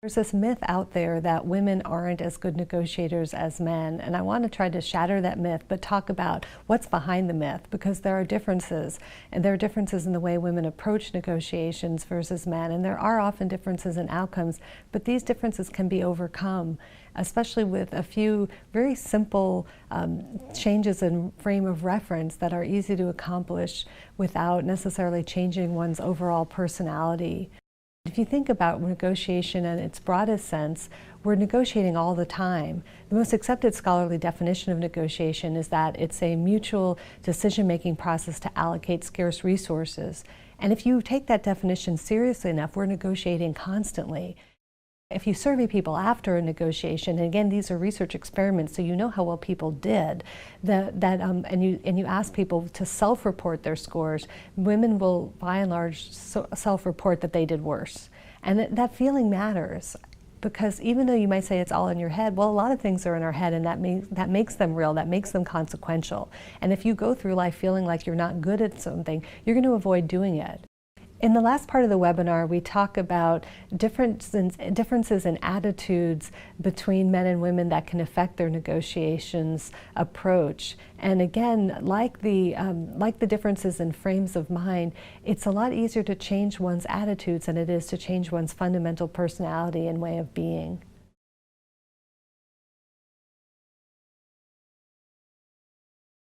There's this myth out there that women aren't as good negotiators as men, and I want to try to shatter that myth, but talk about what's behind the myth, because there are differences, and there are differences in the way women approach negotiations versus men, and there are often differences in outcomes, but these differences can be overcome, especially with a few very simple changes in frame of reference that are easy to accomplish without necessarily changing one's overall personality. If you think about negotiation in its broadest sense, we're negotiating all the time. The most accepted scholarly definition of negotiation is that it's a mutual decision-making process to allocate scarce resources. And if you take that definition seriously enough, we're negotiating constantly. If you survey people after a negotiation, and again, these are research experiments, so you know how well people did, and you ask people to self-report their scores, women will, by and large, self-report that they did worse. And that feeling matters, because even though you might say it's all in your head, well, a lot of things are in our head, and that makes them real, that makes them consequential. And if you go through life feeling like you're not good at something, you're going to avoid doing it. In the last part of the webinar, we talk about differences in attitudes between men and women that can affect their negotiations approach. And again, like the differences in frames of mind, it's a lot easier to change one's attitudes than it is to change one's fundamental personality and way of being.